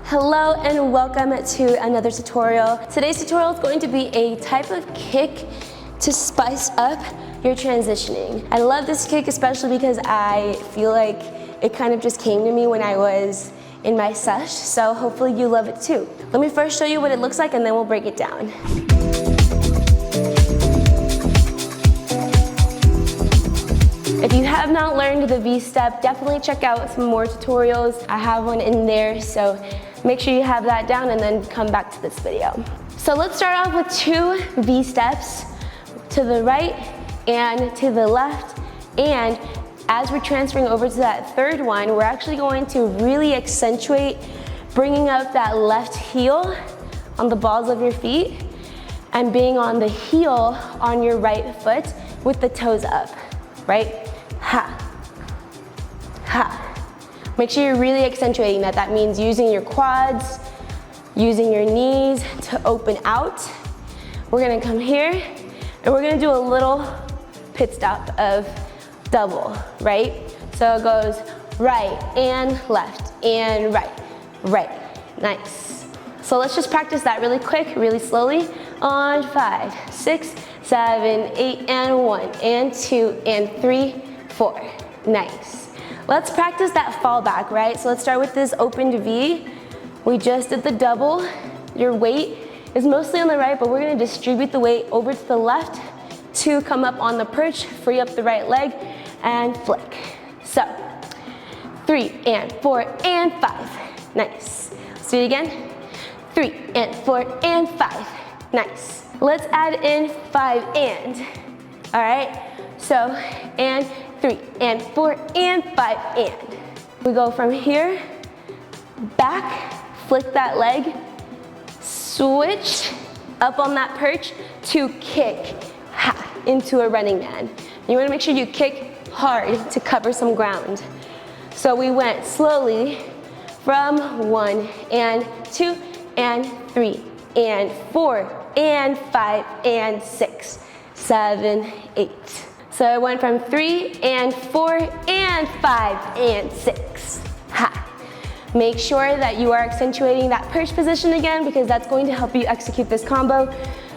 Hello and welcome to another tutorial. Today's tutorial is going to be a type of kick to spice up your transitioning. I love this kick especially because I feel like it kind of just came to me when I was in my sesh, so hopefully you love it too. Let me first show you what it looks like and then we'll break it down. If you have not learned the V-step, definitely check out some more tutorials. I have one in there, so make sure you have that down and then come back to this video. So let's start off with 2 V-steps, to the right and to the left. And as we're transferring over to that third one, we're actually going to really accentuate bringing up that left heel on the balls of your feet and being on the heel on your right foot with the toes up, right? Ha, ha. Make sure you're really accentuating that. That means using your quads, using your knees to open out. We're gonna come here and we're gonna do a little pit stop of double, right? So it goes right and left and right, right. Nice. So let's just practice that really quick, really slowly. On 5, 6, 7, 8, and 1, and 2, and 3, 4. Nice. Let's practice that fall back, right? So let's start with this opened V. We just did the double. Your weight is mostly on the right, but we're gonna distribute the weight over to the left to come up on the perch, free up the right leg, and flick. So, 3, and 4, and 5. Nice. Let's do it again. 3, and 4, and 5. Nice. Let's add in 5 and. All right? So, and 3, and 4, and 5, and. We go from here, back, flick that leg, switch up on that perch to kick into a running man. You wanna make sure you kick hard to cover some ground. So we went slowly from 1, and 2, and 3, and 4, and 5, and 6, 7, 8. So I went from 3, and 4, and 5, and 6. Ha. Make sure that you are accentuating that perch position again because that's going to help you execute this combo.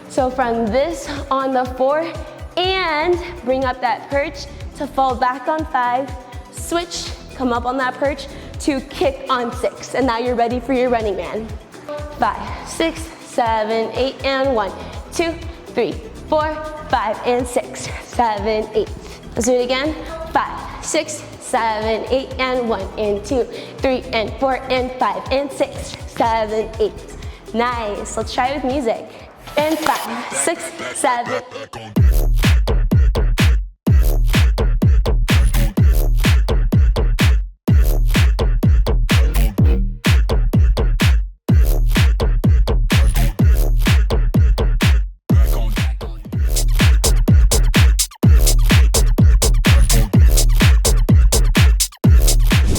So from this on the 4, and bring up that perch to fall back on 5, switch, come up on that perch to kick on 6. And now you're ready for your running man. 5, 6, 7, 8, and 1, 2, 3, 4, 5, and 6, 7, 8. Let's do it again. 5, 6, 7, 8, and 1, and 2, 3, and 4, and 5, and 6, 7, 8. Nice. Let's try it with music. And 5, 6, 7.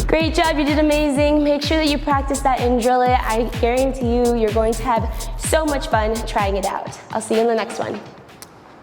Great job, you did amazing. Make sure that you practice that and drill it. I guarantee you, you're going to have so much fun trying it out. I'll see you in the next one.